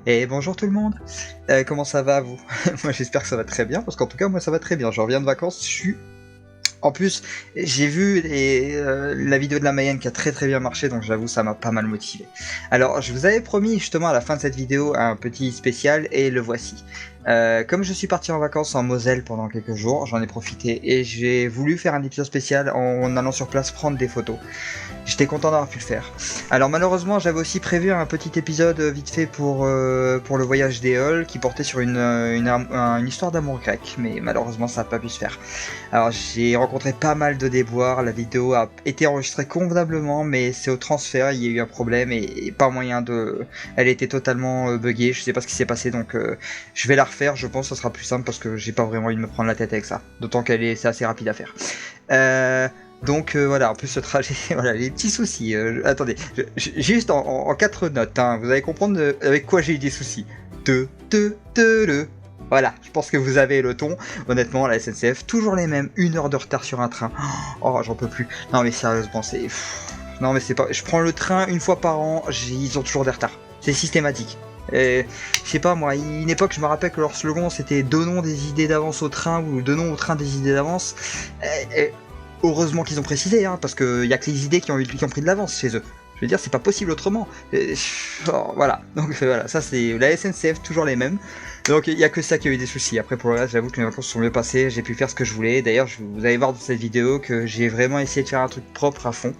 Et bonjour tout le monde. Comment ça va vous? Moi j'espère que ça va très bien, parce qu'en tout cas moi ça va très bien. Je reviens de vacances, je suis... En plus, j'ai vu la vidéo de la Mayenne qui a très très bien marché, donc j'avoue ça m'a pas mal motivé. Alors je vous avais promis justement à la fin de cette vidéo un petit spécial, et le voici. Comme je suis parti en vacances en Moselle pendant quelques jours, j'en ai profité et j'ai voulu faire un épisode spécial en allant sur place prendre des photos. J'étais content d'avoir pu le faire. Alors malheureusement j'avais aussi prévu un petit épisode vite fait pour le voyage d'Éole qui portait sur une histoire d'amour grec, mais malheureusement ça n'a pas pu se faire. Alors j'ai rencontré pas mal de déboires, la vidéo a été enregistrée convenablement, mais c'est au transfert, il y a eu un problème et pas moyen de... Elle était totalement buggée, je sais pas ce qui s'est passé, donc je vais la refaire, je pense que ce sera plus simple parce que j'ai pas vraiment envie de me prendre la tête avec ça, d'autant c'est assez rapide à faire. Donc voilà, en plus ce trajet, voilà, les petits soucis. Attendez, juste en 4 notes, hein, vous allez comprendre avec quoi j'ai eu des soucis. Le. Voilà, je pense que vous avez le ton. Honnêtement, la SNCF, toujours les mêmes, 1 heure de retard sur un train. Oh, j'en peux plus. Non mais sérieusement, c'est... Non mais c'est pas... Je prends le train une fois par an, ils ont toujours des retards. C'est systématique. Je sais pas moi, une époque je me rappelle que leur slogan c'était donnons des idées d'avance au train ou donnons au train des idées d'avance. Heureusement qu'ils ont précisé, hein, parce qu'il y a que les idées qui ont pris de l'avance chez eux. Je veux dire, c'est pas possible autrement. Voilà, donc voilà, ça c'est la SNCF, toujours les mêmes. Donc il y a que ça qui a eu des soucis. Après pour le reste, j'avoue que mes vacances sont mieux passées, j'ai pu faire ce que je voulais. D'ailleurs, vous allez voir dans cette vidéo que j'ai vraiment essayé de faire un truc propre à fond.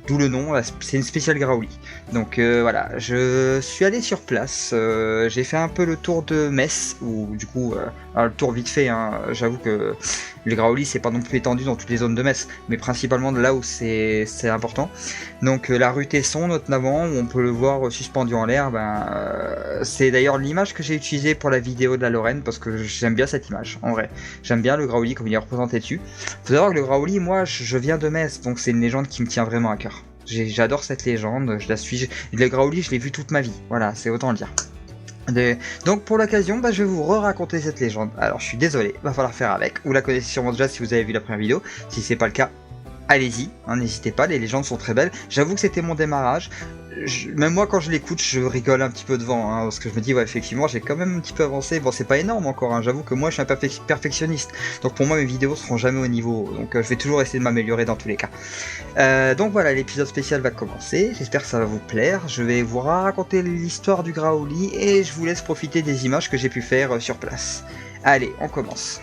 D'où le nom, c'est une spéciale Graouli. Donc voilà, je suis allé sur place, j'ai fait un peu le tour de Metz, ou du coup, le tour vite fait, hein, j'avoue que le Graouli c'est pas non plus étendu dans toutes les zones de Metz, mais principalement de là où c'est important. Donc la rue Tesson notamment, où on peut le voir suspendu en l'air, c'est d'ailleurs l'image que j'ai utilisée pour la vidéo de la Lorraine, parce que j'aime bien cette image, en vrai. J'aime bien le Graouli comme il est représenté dessus. Faut savoir que le Graouli, moi je viens de Metz, donc c'est une légende qui me tient vraiment à cœur. J'adore cette légende, je la suis. Le Graouli, je l'ai vu toute ma vie, voilà, c'est autant le dire. Donc pour l'occasion, je vais vous raconter cette légende. Alors je suis désolé, va falloir faire avec. Vous la connaissez sûrement déjà si vous avez vu la première vidéo. Si c'est pas le cas, allez-y, hein, n'hésitez pas, les légendes sont très belles. J'avoue que c'était mon démarrage. Même moi quand je l'écoute, je rigole un petit peu devant, hein, parce que je me dis ouais effectivement j'ai quand même un petit peu avancé. Bon c'est pas énorme encore, hein, j'avoue que moi je suis un perfectionniste. Donc pour moi mes vidéos seront jamais au niveau, donc je vais toujours essayer de m'améliorer dans tous les cas. Donc voilà, l'épisode spécial va commencer, j'espère que ça va vous plaire. Je vais vous raconter l'histoire du Graouli et je vous laisse profiter des images que j'ai pu faire sur place. Allez, on commence.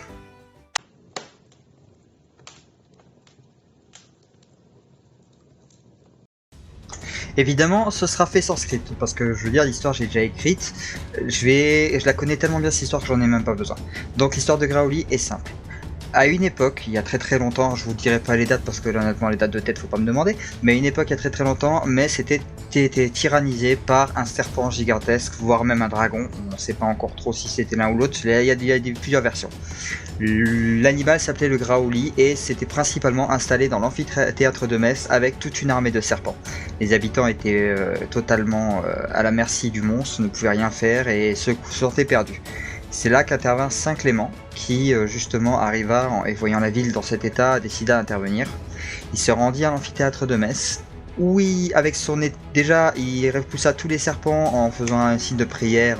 Évidemment, ce sera fait sans script, parce que je veux dire, l'histoire j'ai déjà écrite, je la connais tellement bien cette histoire que j'en ai même pas besoin. Donc l'histoire de Graouli est simple. À une époque, il y a très très longtemps, je vous dirai pas les dates parce que honnêtement les dates de tête faut pas me demander, mais à une époque il y a très très longtemps, mais c'était tyrannisé par un serpent gigantesque, voire même un dragon, on ne sait pas encore trop si c'était l'un ou l'autre, il y a plusieurs versions. L'animal s'appelait le Graouli et s'était principalement installé dans l'amphithéâtre de Metz avec toute une armée de serpents. Les habitants étaient totalement à la merci du monstre, ne pouvaient rien faire et se sentaient perdus. C'est là qu'intervint Saint Clément, qui justement arriva et voyant la ville dans cet état, décida d'intervenir. Il se rendit à l'amphithéâtre de Metz, où avec son déjà il repoussa tous les serpents en faisant un signe de prière.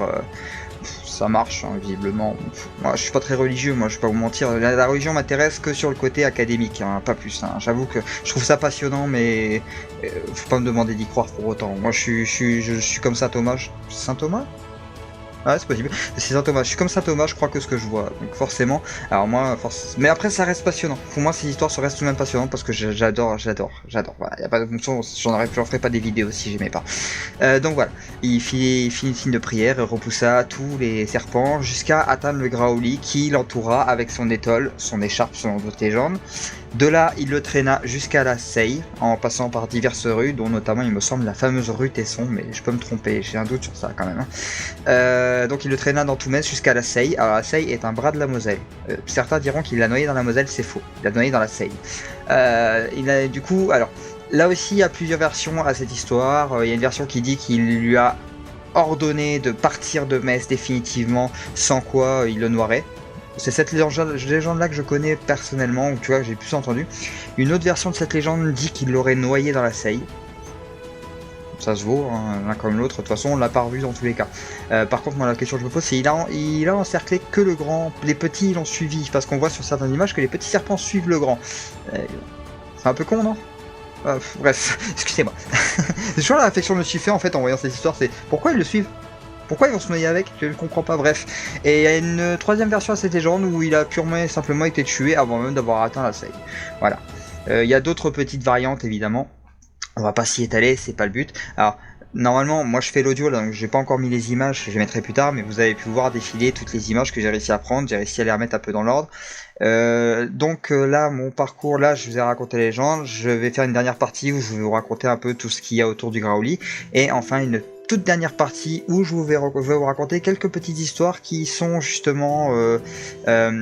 Ça marche, hein, visiblement. Moi, je suis pas très religieux, moi, je vais pas vous mentir. La religion m'intéresse que sur le côté académique, hein, pas plus. Hein. J'avoue que je trouve ça passionnant, mais faut pas me demander d'y croire pour autant. Moi, je suis comme Saint Thomas. Saint Thomas ? Ouais, c'est possible. C'est Saint Thomas. Je suis comme Saint Thomas, je crois que ce que je vois. Donc forcément. Alors moi, mais après, ça reste passionnant. Pour moi, ces histoires se restent tout de même passionnantes parce que j'adore. Voilà, y a pas de sens. J'en ferai pas des vidéos si j'aimais pas. Donc voilà. Il fit une signe de prière et repoussa tous les serpents jusqu'à atteindre le Graouli qui l'entoura avec son étole, son écharpe selon d'autres légendes. De là, il le traîna jusqu'à la Seille, en passant par diverses rues, dont notamment, il me semble, la fameuse rue Tesson, mais je peux me tromper, j'ai un doute sur ça quand même. Donc il le traîna dans tout Metz jusqu'à la Seille. Alors la Seille est un bras de la Moselle. Certains diront qu'il l'a noyé dans la Moselle, c'est faux. Il l'a noyé dans la Seille. Du coup, alors, là aussi, il y a plusieurs versions à cette histoire. Il y a une version qui dit qu'il lui a ordonné de partir de Metz définitivement, sans quoi il le noierait. C'est cette légende-là que je connais personnellement, ou tu vois, que j'ai plus entendu. Une autre version de cette légende dit qu'il l'aurait noyé dans la Seille. ça se vaut, hein, l'un comme l'autre, de toute façon on l'a pas revu dans tous les cas. Par contre moi la question que je me pose c'est il a encerclé que le grand, les petits l'ont suivi, parce qu'on voit sur certaines images que les petits serpents suivent le grand. C'est un peu con non? Bref, excusez-moi. C'est toujours la réflexion que je me suis fait en fait en voyant cette histoire, c'est pourquoi ils le suivent? Pourquoi ils vont se noyer avec? Je ne comprends pas, bref. Et il y a une troisième version à cette légende où il a purement et simplement été tué avant même d'avoir atteint la save. Voilà. Il y a d'autres petites variantes évidemment. On va pas s'y étaler, c'est pas le but. Alors, normalement, moi je fais l'audio, donc j'ai pas encore mis les images, je les mettrai plus tard, mais vous avez pu voir défiler toutes les images que j'ai réussi à prendre, j'ai réussi à les remettre un peu dans l'ordre. Là, mon parcours, là, je vous ai raconté les légendes, je vais faire une dernière partie où je vais vous raconter un peu tout ce qu'il y a autour du Graouli, et enfin une toute dernière partie où je vais vous raconter quelques petites histoires qui sont justement des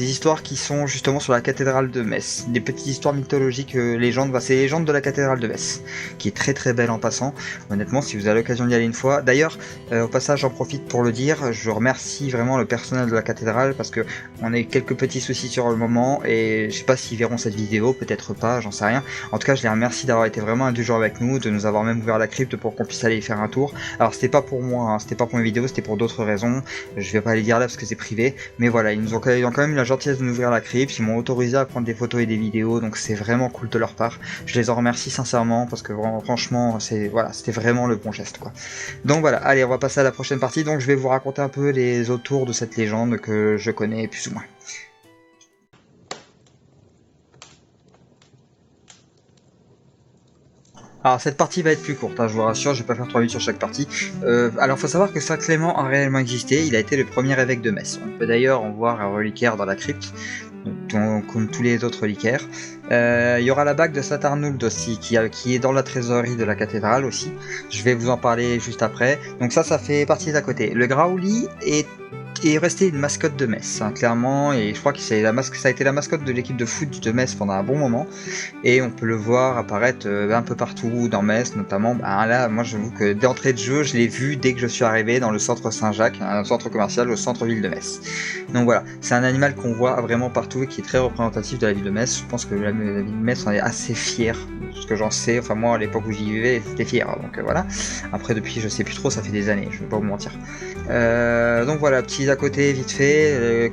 histoires qui sont justement sur la cathédrale de Metz, des petites histoires mythologiques, légendes, c'est les légendes de la cathédrale de Metz, qui est très très belle en passant. Honnêtement, si vous avez l'occasion d'y aller une fois, d'ailleurs, au passage, j'en profite pour le dire, je remercie vraiment le personnel de la cathédrale parce que on a eu quelques petits soucis sur le moment et je sais pas s'ils verront cette vidéo, peut-être pas, j'en sais rien. En tout cas, je les remercie d'avoir été vraiment indulgents avec nous, de nous avoir même ouvert la crypte pour qu'on puisse aller y faire un tour. Alors c'était pas pour moi, hein, c'était pas pour mes vidéos, c'était pour d'autres raisons. Je vais pas les dire là parce que c'est privé, mais voilà, ils ont quand même eu la gentillesse de nous ouvrir la crypte, ils m'ont autorisé à prendre des photos et des vidéos, donc c'est vraiment cool de leur part. Je les en remercie sincèrement parce que vraiment, franchement, c'était vraiment le bon geste quoi. Donc voilà, allez, on va passer à la prochaine partie. Donc je vais vous raconter un peu les autours de cette légende que je connais plus ou moins. Alors cette partie va être plus courte, hein, je vous rassure, je vais pas faire 3 minutes sur chaque partie. Alors faut savoir que Saint Clément a réellement existé, il a été le premier évêque de Metz. On peut d'ailleurs en voir un reliquaire dans la crypte, comme tous les autres reliquaires. Il y aura la bague de Saint Arnould aussi, qui est dans la trésorerie de la cathédrale aussi. Je vais vous en parler juste après. Donc ça fait partie d'à côté. Le Graouli est resté une mascotte de Metz, hein, clairement, et je crois que ça a été la mascotte de l'équipe de foot de Metz pendant un bon moment, et on peut le voir apparaître un peu partout dans Metz, notamment, là, moi j'avoue que d'entrée de jeu, je l'ai vu dès que je suis arrivé dans le centre Saint-Jacques, un centre commercial au centre-ville de Metz. Donc voilà, c'est un animal qu'on voit vraiment partout et qui est très représentatif de la ville de Metz. Je pense que la ville de Metz en est assez fière, ce que j'en sais, enfin moi à l'époque où j'y vivais, j'étais fier, donc voilà. Après depuis, je sais plus trop, ça fait des années, je vais pas vous mentir. Donc voilà, petits à côté vite fait,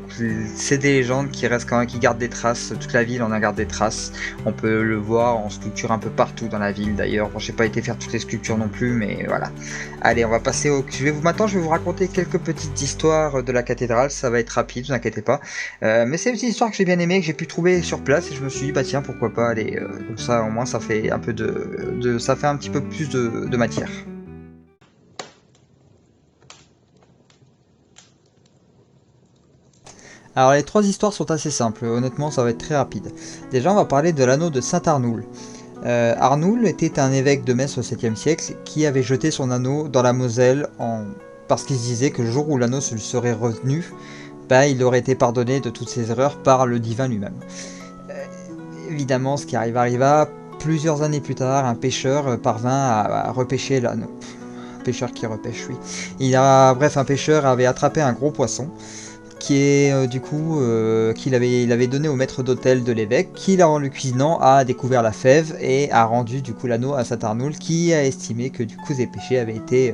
c'est des légendes qui restent quand même, qui gardent des traces, toute la ville en a gardé des traces, on peut le voir en sculpture un peu partout dans la ville d'ailleurs, bon, j'ai pas été faire toutes les sculptures non plus, mais voilà. Allez, on va passer maintenant je vais vous raconter quelques petites histoires de la cathédrale, ça va être rapide, ne vous inquiétez pas, mais c'est une petite histoire que j'ai bien aimé, que j'ai pu trouver sur place, et je me suis dit bah tiens pourquoi pas, aller comme ça au moins ça fait un peu ça fait un petit peu plus de matière. Alors les 3 histoires sont assez simples, honnêtement ça va être très rapide. Déjà on va parler de l'anneau de Saint Arnould. Arnould était un évêque de Metz au 7e siècle qui avait jeté son anneau dans la Moselle parce qu'il se disait que le jour où l'anneau se lui serait revenu, il aurait été pardonné de toutes ses erreurs par le divin lui-même. Évidemment ce qui arriva, plusieurs années plus tard, un pêcheur parvint à repêcher l'anneau. Un pêcheur qui repêche, oui. Un pêcheur avait attrapé un gros poisson, qui est qu'il avait donné au maître d'hôtel de l'évêque, qui en le cuisinant a découvert la fève et a rendu du coup l'anneau à Saint Arnould, qui a estimé que du coup ses péchés avaient été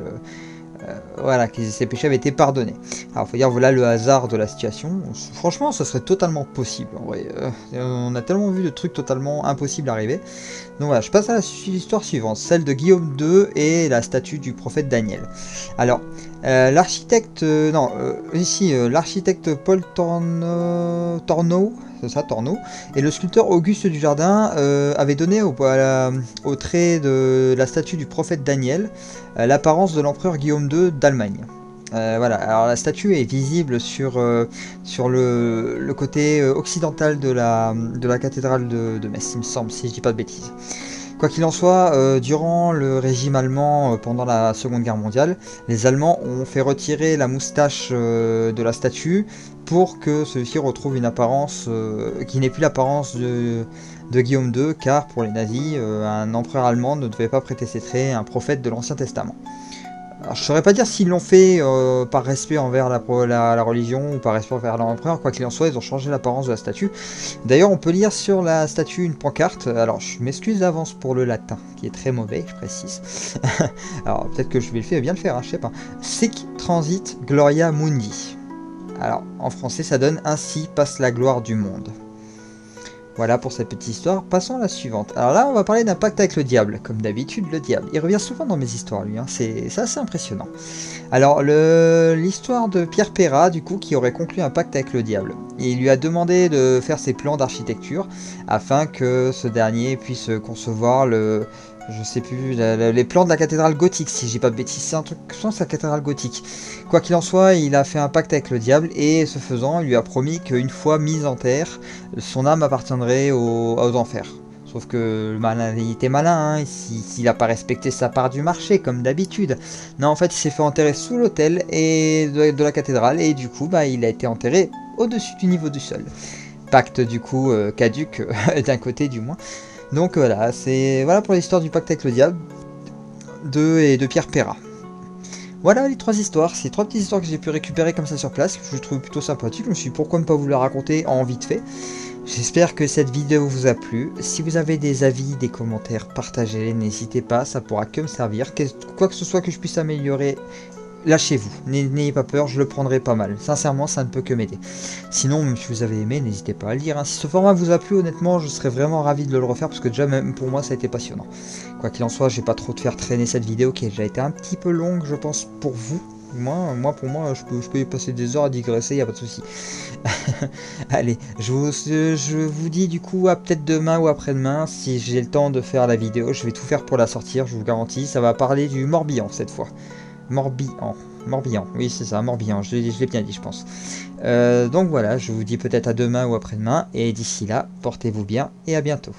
pardonnés. Alors faut dire voilà le hasard de la situation. Franchement ce serait totalement possible en vrai. On a tellement vu de trucs totalement impossibles arriver. Donc voilà, je passe à l'histoire suivante, celle de Guillaume II et la statue du prophète Daniel. Alors l'architecte Paul Torneau, c'est ça, Torneau, et le sculpteur Auguste Dujardin avaient donné au trait de la statue du prophète Daniel l'apparence de l'empereur Guillaume II d'Allemagne. Voilà, alors la statue est visible sur le côté occidental de la cathédrale de Metz, il me semble, si je dis pas de bêtises. Quoi qu'il en soit, durant le régime allemand pendant la Seconde Guerre mondiale, les Allemands ont fait retirer la moustache de la statue pour que celui-ci retrouve une apparence qui n'est plus l'apparence de Guillaume II, car pour les nazis, un empereur allemand ne devait pas prêter ses traits à un prophète de l'Ancien Testament. Alors, je saurais pas dire s'ils l'ont fait par respect envers la religion ou par respect envers l'empereur, quoi qu'il en soit, ils ont changé l'apparence de la statue. D'ailleurs, on peut lire sur la statue une pancarte, alors je m'excuse d'avance pour le latin, qui est très mauvais, je précise. Alors peut-être que je vais bien le faire, hein, je sais pas. Sic transit gloria mundi. Alors en français ça donne ainsi passe la gloire du monde. Voilà pour cette petite histoire. Passons à la suivante. Alors là, on va parler d'un pacte avec le diable. Comme d'habitude, le diable. Il revient souvent dans mes histoires, lui. Hein. C'est assez impressionnant. Alors, l'histoire de Pierre Perrat, du coup, qui aurait conclu un pacte avec le diable. Il lui a demandé de faire ses plans d'architecture afin que ce dernier puisse concevoir je sais plus, les plans de la cathédrale gothique, si j'ai pas de bêtises. C'est un truc, je pense, la cathédrale gothique. Quoi qu'il en soit, il a fait un pacte avec le diable et, ce faisant, il lui a promis qu'une fois mise en terre, son âme appartiendrait aux enfers. Sauf que il était malin, hein, s'il n'a pas respecté sa part du marché, comme d'habitude. Non, en fait, il s'est fait enterrer sous l'autel et de la cathédrale, et du coup, bah, il a été enterré au-dessus du niveau du sol. Pacte, du coup, caduque, d'un côté du moins. Donc voilà, voilà pour l'histoire du pacte avec le diable de Pierre Perrat. Voilà les trois histoires, c'est trois petites histoires que j'ai pu récupérer comme ça sur place, que je trouve plutôt sympathique. Je me suis dit pourquoi ne pas vous la raconter en vite fait. J'espère que cette vidéo vous a plu. Si vous avez des avis, des commentaires, partagez-les, n'hésitez pas, ça pourra que me servir. Quoi que ce soit que je puisse améliorer, lâchez-vous, n'ayez pas peur, je le prendrai pas mal. Sincèrement, ça ne peut que m'aider. Sinon, même si vous avez aimé, n'hésitez pas à le dire. Hein. Si ce format vous a plu, honnêtement, je serais vraiment ravi de le refaire parce que déjà, même pour moi, ça a été passionnant. Quoi qu'il en soit, je vais pas trop te faire traîner cette vidéo qui a déjà été un petit peu longue, je pense, pour vous. Pour moi, je peux y passer des heures à digresser, y a pas de souci. Allez, je vous dis du coup à peut-être demain ou après-demain, si j'ai le temps de faire la vidéo, je vais tout faire pour la sortir, je vous garantis. Ça va parler du Morbihan cette fois. Morbihan, oui c'est ça, Morbihan, je l'ai bien dit je pense. Donc voilà, je vous dis peut-être à demain ou après-demain, et d'ici là, portez-vous bien et à bientôt.